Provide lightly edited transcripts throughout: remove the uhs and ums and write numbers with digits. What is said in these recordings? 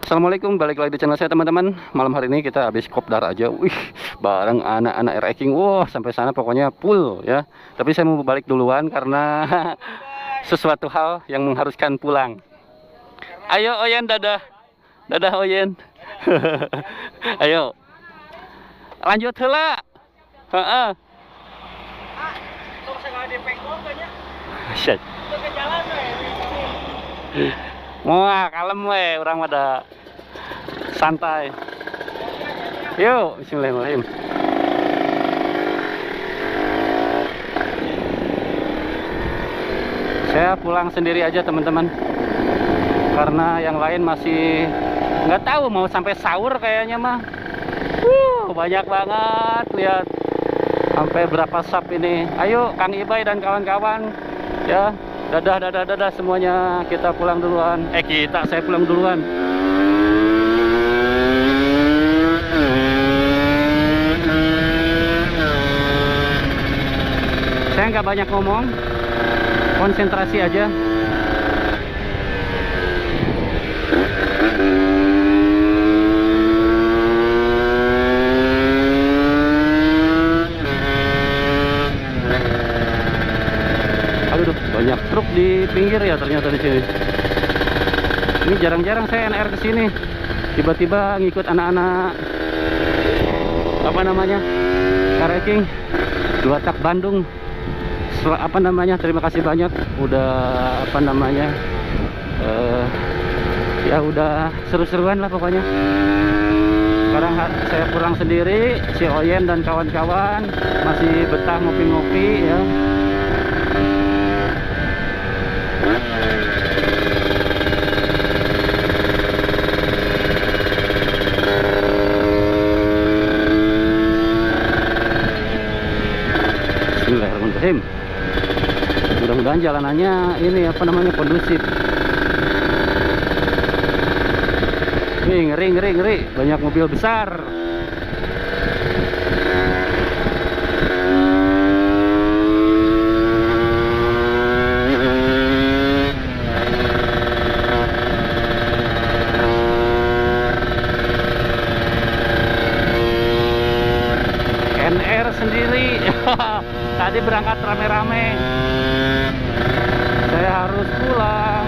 Assalamualaikum, balik lagi di channel saya teman-teman. Malam hari ini kita habis kopdar aja. Wih, bareng anak-anak ranking. Wah, sampai sana pokoknya full ya. Tapi saya mau balik duluan karena sesuatu hal yang mengharuskan pulang. Ayo Oyen, dadah. Dadah Oyen. Ayo. Lanjut heula. Heeh. Shit. Wah, kalem we, orang pada santai. Yuk, bismillahirrahmanirrahim. Saya pulang sendiri aja teman-teman, karena yang lain masih nggak tahu mau sampai sahur kayaknya mah. Banyak banget, lihat sampai berapa sap ini. Ayo Kang Ibai dan kawan-kawan ya. Dadah semuanya, kita pulang duluan. Saya pulang duluan. Saya nggak banyak ngomong, konsentrasi aja. Aduh, banyak truk di pinggir ya ternyata di sini. Ini jarang-jarang saya NR ke sini. Tiba-tiba ngikut anak-anak apa namanya? Kareking 2 tak Bandung. Apa namanya? Terima kasih banyak udah apa namanya? Ya udah seru-seruan lah pokoknya. Sekarang saya pulang sendiri, si Oyen dan kawan-kawan masih betah ngopi-ngopi ya. Bismillahirrahmanirrahim. Mudah-mudahan jalanannya ini apa namanya kondusif. Ngeri, banyak mobil besar. NR sendiri. Tadi berangkat rame-rame. Saya harus pulang.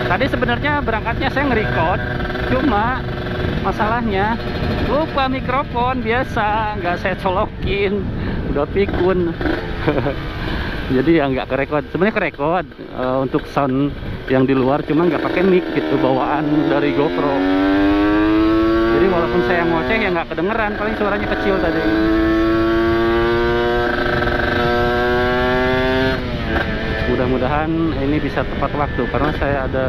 Tadi sebenarnya berangkatnya saya nge-record, cuma masalahnya lupa mikrofon biasa, nggak saya colokin, udah pikun. Jadi ya nggak kerekod. Sebenarnya kerekod untuk sound yang di luar, cuma nggak pakai mic gitu, bawaan dari GoPro. Jadi walaupun saya ngoceh ya nggak kedengeran, paling suaranya kecil tadi. Mudah-mudahan ini bisa tepat waktu karena saya ada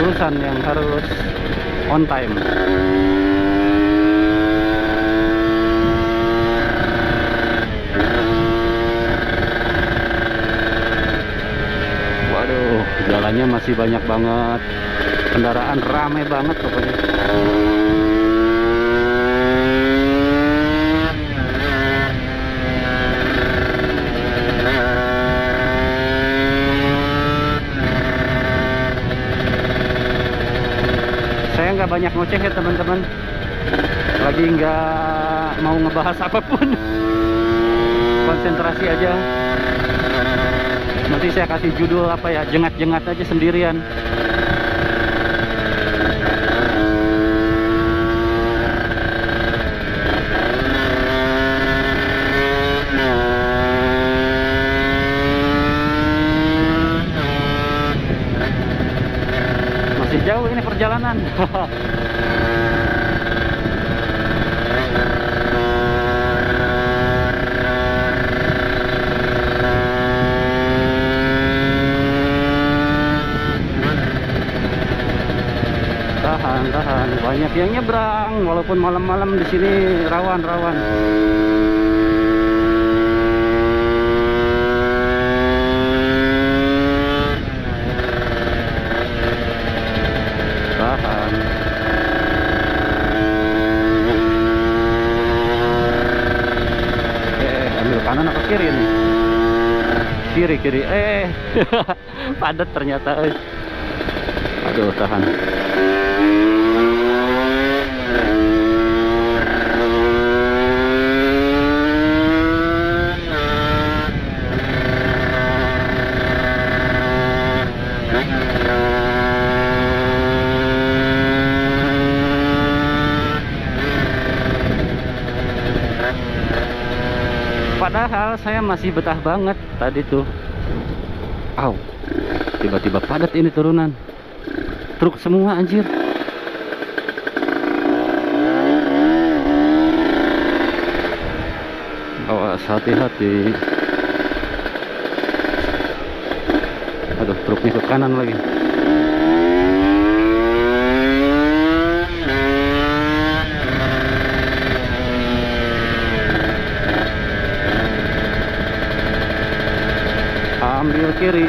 urusan yang harus on time. Waduh, jalannya masih banyak banget kendaraan, rame banget pokoknya. Saya nggak banyak ngoceh ya teman-teman, lagi nggak mau ngebahas apapun. Konsentrasi aja. Nanti saya kasih judul apa ya, jengat-jengat aja sendirian. Masih jauh ini perjalanan. Tahan, banyak yang nyebrang walaupun malam-malam di sini rawan-rawan. Tahan. Ambil kanan apa kiri nih? kiri kiri, padat ternyata. Aduh, tahan. Padahal saya masih betah banget tadi tuh. Aw, tiba-tiba padat ini turunan. Truk semua anjir. Awas, hati-hati. Aduh, truknya ke kanan lagi. Ambil kiri.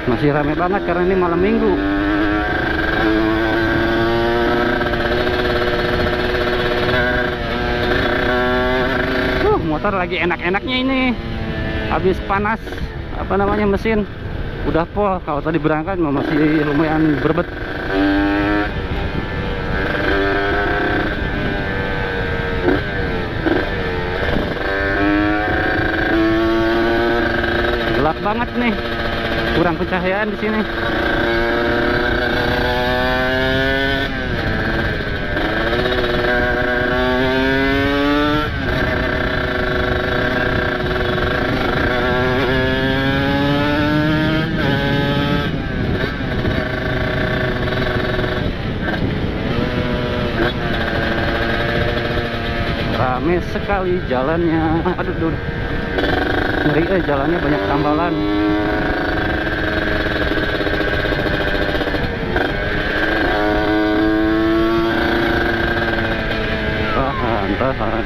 Masih rame banget karena ini malam minggu. Motor lagi enak-enaknya ini. Habis panas apa namanya mesin udah pol. Kalau tadi berangkat masih lumayan berbet. Gelap banget nih. Kurang pencahayaan di sini. Rame sekali jalannya. Aduh, ngeri, jalannya banyak tambalan. Tahan.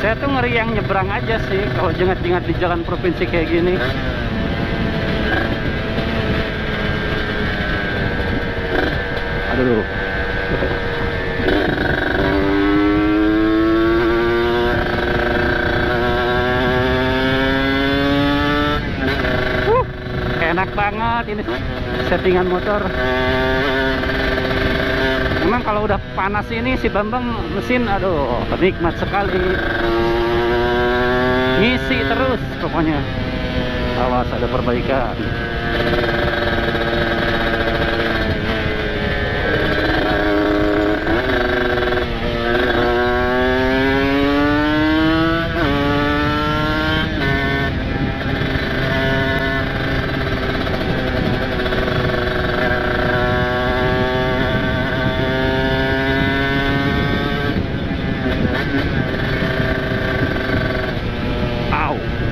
Saya tuh ngeri yang nyebrang aja sih kalau jengat-jengat di jalan provinsi kayak gini. Aduh. Enak banget ini settingan motor. Memang kalau udah panas ini si Bambang mesin, aduh, nikmat sekali. Ngisi terus pokoknya. Awas ada perbaikan.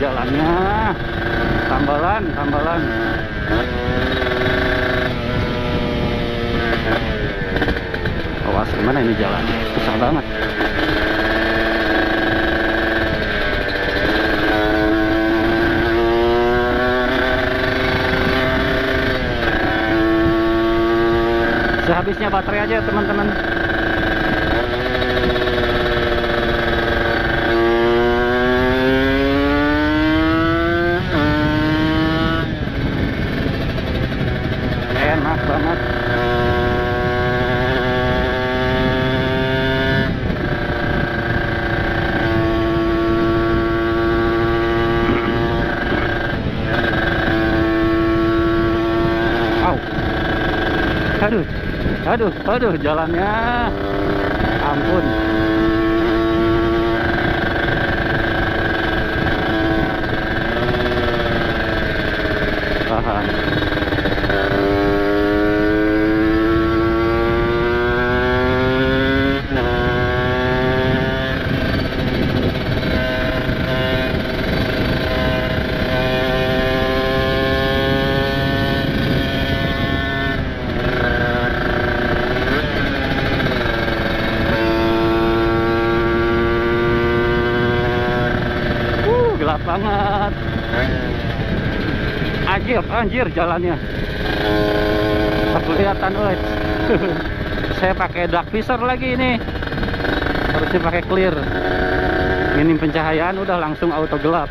Jalannya tambalan. Awas, gimana ini jalan? Susah banget. Sehabisnya baterai aja teman-teman. Enak banget. Aduh, Aduh, jalannya ampun. Tahan. Gelap banget. Anjir jalannya. Tak kelihatan, woi. Saya pakai dark visor lagi ini. Harusnya pakai clear. Minim pencahayaan udah langsung auto gelap.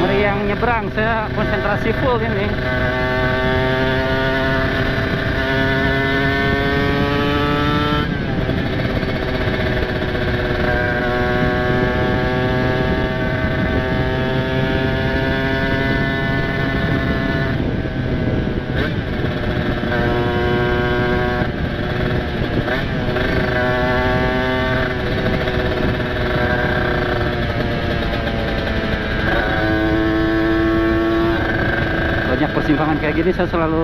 Ngeri yang nyebrang, saya konsentrasi full ini. Persimpangan kayak gini saya selalu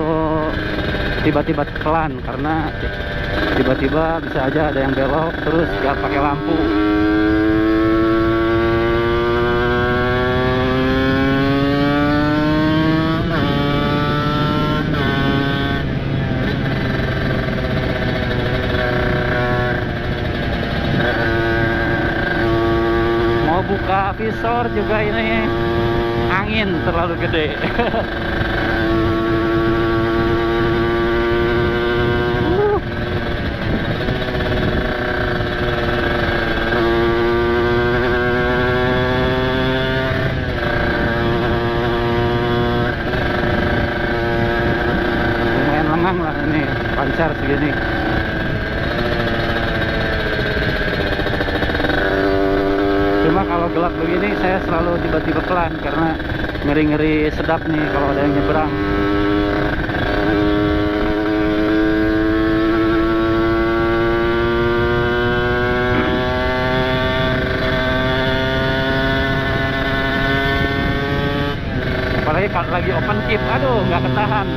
tiba-tiba pelan, karena tiba-tiba bisa aja ada yang belok terus gak pakai lampu. Mau buka visor juga ini angin terlalu gede. Lah ini lancar segini. Cuma kalau gelap begini saya selalu tiba-tiba pelan, karena ngeri-ngeri sedap nih kalau ada yang nyebrang. Apalagi kalau lagi open keep, aduh nggak ketahan.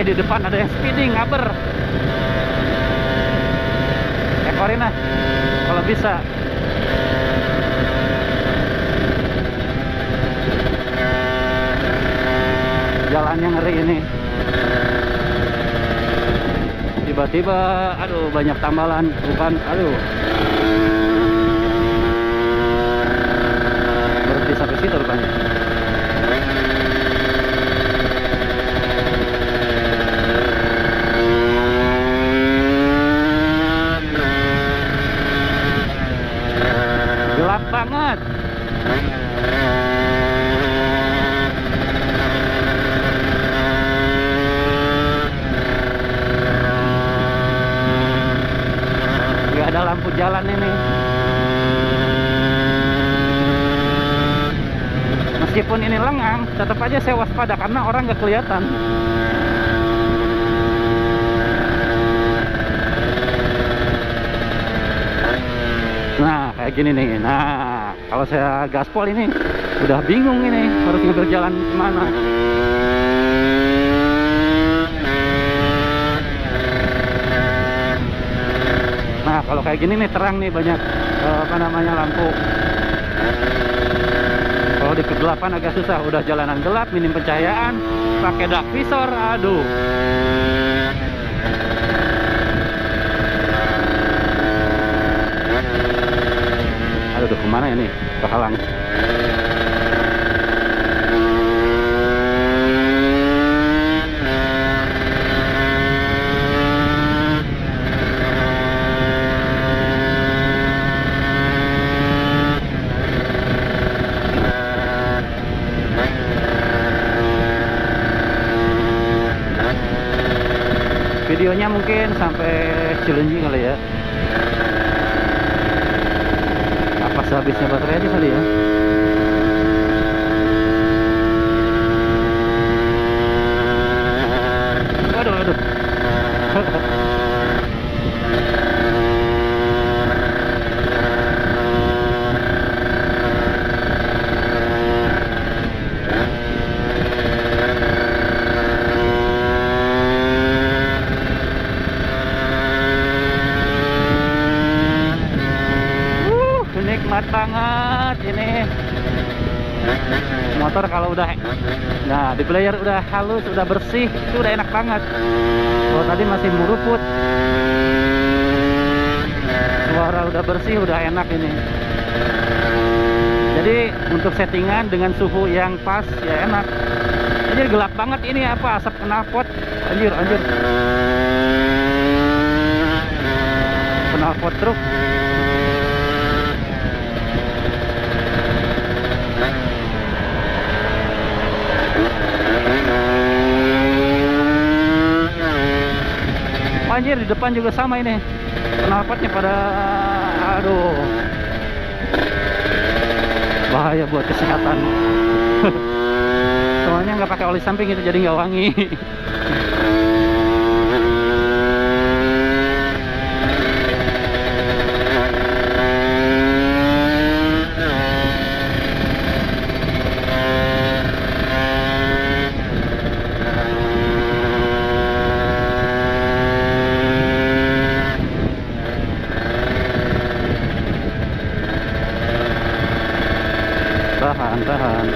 Di depan ada yang speeding, ngaber. Ekorin lah kalau bisa. Jalannya ngeri ini. Tiba-tiba aduh banyak tambalan, bukan, aduh. Berhenti sampai situ rupanya. Gelap banget. Nggak ada lampu jalan ini. Meskipun ini lengang, tetap aja saya waspada karena orang nggak kelihatan. Nah, kayak gini nih. Nah, kalau saya gaspol ini udah bingung ini harus ngambil jalan kemana. Nah, kalau kayak gini nih terang nih, banyak apa namanya lampu. Kalau di di kegelapan agak susah. Udah jalanan gelap, minim pencahayaan, pakai dark visor, aduh. Aduh, kemana ini? Kehalang. Videonya mungkin sampai Cileunyi kali ya. Apa sehabisnya baterai aja kali ya. Waduh, waduh. Nikmat banget ini motor kalau udah, nah di player udah halus, udah bersih, itu udah enak banget. Kalau tadi masih muruput, suara udah bersih, udah enak ini. Jadi untuk settingan dengan suhu yang pas ya enak. Ini gelap banget ini, apa asap knalpot, anjir anjir, knalpot truk. Anjir, di depan juga sama ini, knalpotnya pada, aduh, bahaya buat kesehatan. Soalnya nggak pakai oli samping itu, jadi nggak wangi. Tahan.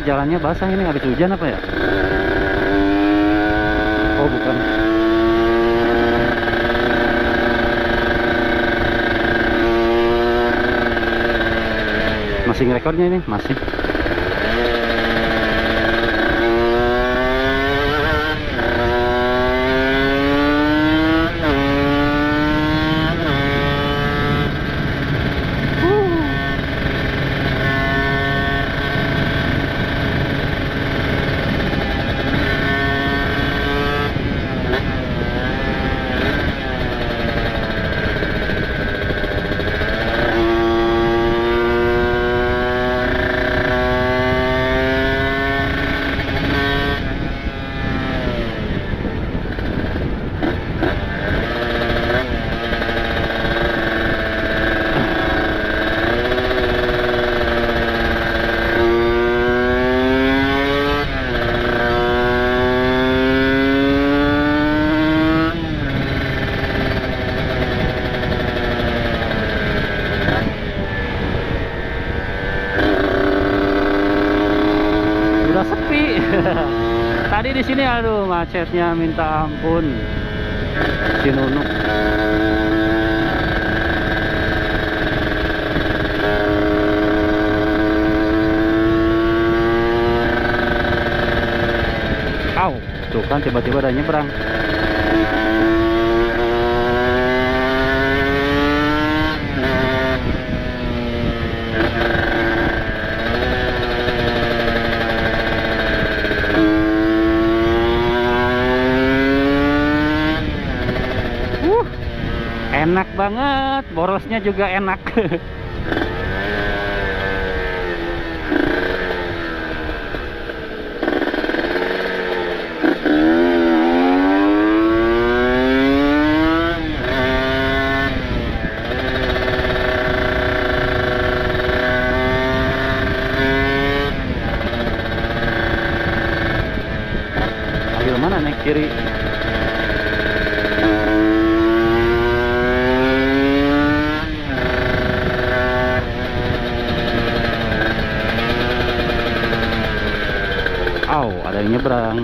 Jalannya basah ini, habis hujan apa ya? Oh bukan. Masih ngerekornya ini, masih. Tadi di sini aduh macetnya minta ampun. Si Nunuk. Au, tuh kan tiba-tiba ada nyebrang. banget, borosnya juga enak. Ambil mana nih, kiri? Ada yang nyebrang.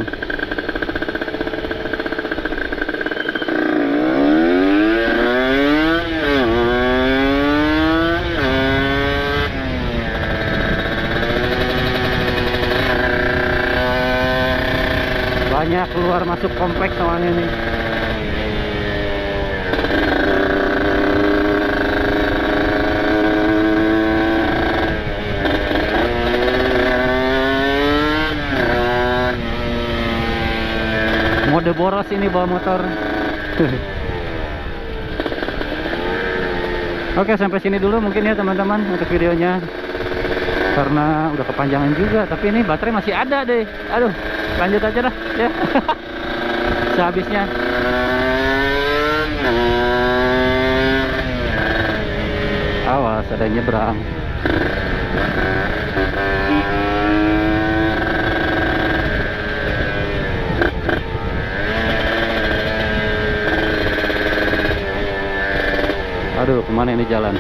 Banyak keluar masuk kompleks soalnya nih. Mode boros ini bawa motor. Oke, sampai sini dulu mungkin ya teman-teman untuk videonya, karena udah kepanjangan juga. Tapi ini baterai masih ada deh. Aduh, lanjut aja dah ya. Sehabisnya. Awas, ada yang nyebrang. Aduh, kemana ini jalan?